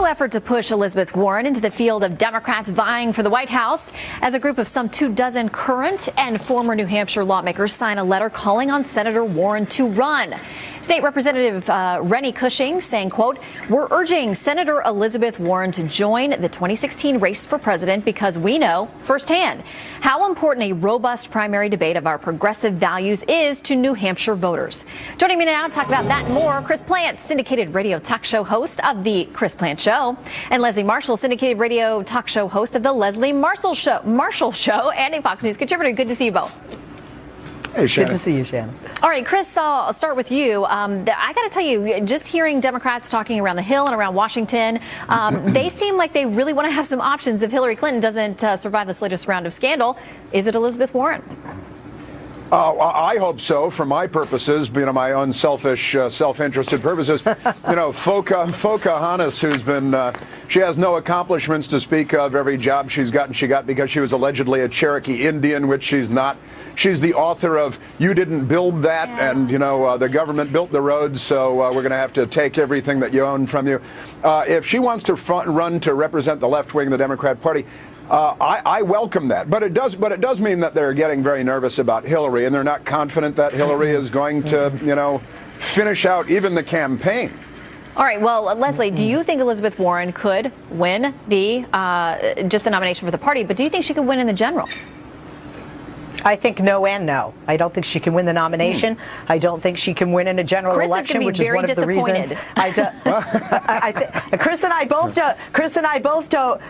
effort to push Elizabeth Warren into the field of Democrats vying for the White House as a group of some 24 current and former New Hampshire lawmakers sign a letter calling on Senator Warren to run. State Representative Rennie Cushing saying, quote, "We're urging Senator Elizabeth Warren to join the 2016 race for president because we know firsthand how important a robust primary debate of our progressive values is to New Hampshire voters." Joining me now to talk about that and more, Chris Plante, syndicated radio talk show host of The Chris Plante Show, and Leslie Marshall, syndicated radio talk show host of The Leslie Marshall Show, and a Fox News contributor. Good to see you both. Hey, Shannon. Good to see you, Shannon. All right, Chris, I'll start with you. I got to tell you, just hearing Democrats talking around the Hill and around Washington, they seem like they really want to have some options if Hillary Clinton doesn't survive this latest round of scandal. Is it Elizabeth Warren? I hope so, for my purposes, my own selfish, self-interested purposes. Foka Hannes, who's been, she has no accomplishments to speak of. Every job she got because she was allegedly a Cherokee Indian, which she's not. She's the author of "You Didn't Build That," and, the government built the roads, so we're going to have to take everything that you own from you. If she wants to run to represent the left wing of the Democrat Party, I welcome that, but it does mean that they're getting very nervous about Hillary, and they're not confident that Hillary is going to, finish out even the campaign. All right. Well, Leslie, do you think Elizabeth Warren could win just the nomination for the party, but do you think she could win in the general? I think no and no. I don't think she can win the nomeation. I don't think she can win in a general election, which is one of the reasons. Chris and I both don't.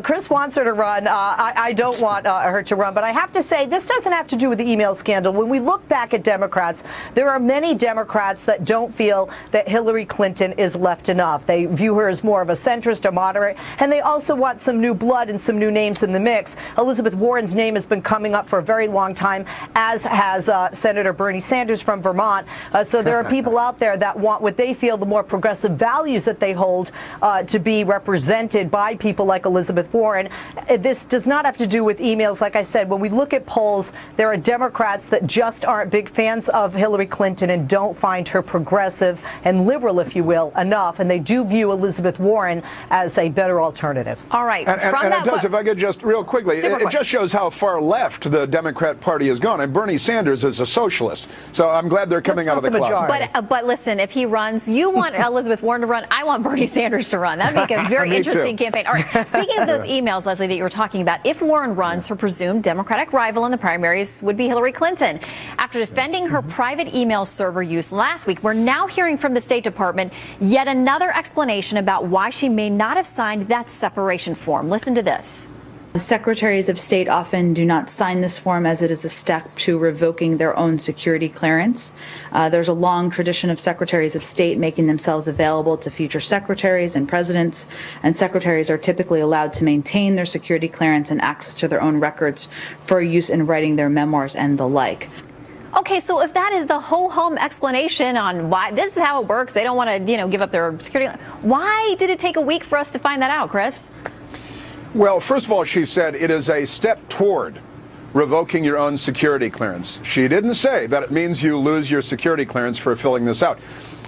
Chris wants her to run. I don't want her to run. But I have to say, this doesn't have to do with the email scandal. When we look back at Democrats, there are many Democrats that don't feel that Hillary Clinton is left enough. They view her as more of a centrist, a moderate, and they also want some new blood and some new names in the mix. Elizabeth Warren's name has been coming up for a very long time, as has Senator Bernie Sanders from Vermont. So there are people out there that want what they feel the more progressive values that they hold to be represented by people like Elizabeth Warren. This does not have to do with emails. Like I said, when we look at polls, there are Democrats that just aren't big fans of Hillary Clinton and don't find her progressive and liberal, if you will, enough. And they do view Elizabeth Warren as a better alternative. All right. And it does, if I could just real quickly, it just shows how far left the Democrat Party has gone. And Bernie Sanders is a socialist. So I'm glad they're coming out of the closet. But listen, if he runs, you want Elizabeth Warren to run. I want Bernie Sanders to run. That'd make a very interesting campaign. All right. Speaking of those emails, Leslie, that you were talking about, if Warren runs, her presumed Democratic rival in the primaries would be Hillary Clinton. After defending her private email server use last week, we're now hearing from the State Department yet another explanation about why she may not have signed that separation form. Listen to this. Secretaries of State often do not sign this form as it is a step to revoking their own security clearance. There's a long tradition of secretaries of state making themselves available to future secretaries and presidents, and secretaries are typically allowed to maintain their security clearance and access to their own records for use in writing their memoirs and the like. Okay, so if that is the ho-hum explanation on why this is how it works, they don't want to, give up their security. Why did it take a week for us to find that out, Chris? Well, first of all, she said it is a step toward revoking your own security clearance. She didn't say that it means you lose your security clearance for filling this out.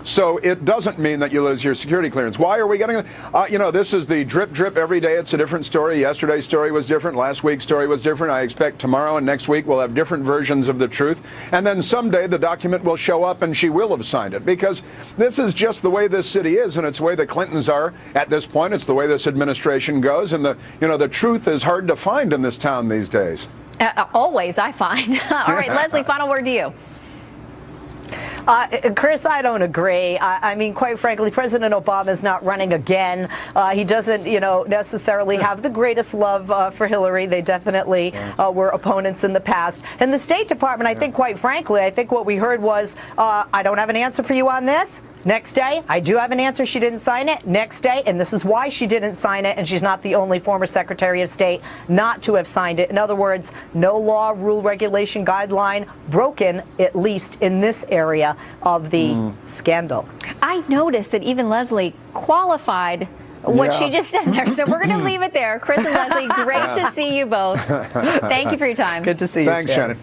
So it doesn't mean that you lose your security clearance. Why are we getting this is the drip every day. It's a different story. Yesterday's story was different. Last week's story was different. I expect tomorrow and next week we'll have different versions of the truth. And then someday the document will show up and she will have signed it, because this is just the way this city is, and it's the way the Clintons are at this point. It's the way this administration goes, and the truth is hard to find in this town these days. Always, I find. All right, Leslie, final word to you. Chris, I don't agree. I mean, quite frankly, President Obama is not running again. He doesn't, necessarily have the greatest love for Hillary. They definitely were opponents in the past. And the State Department, I think, quite frankly, I think what we heard was, I don't have an answer for you on this. Next day, I do have an answer. She didn't sign it. Next day, and this is why she didn't sign it, and she's not the only former Secretary of State not to have signed it. In other words, no law, rule, regulation, guideline broken, at least in this area of the scandal. I noticed that even Leslie qualified what she just said there. So we're going to leave it there. Chris and Leslie, great to see you both. Thank you for your time. Good to see you. Thanks, Shannon.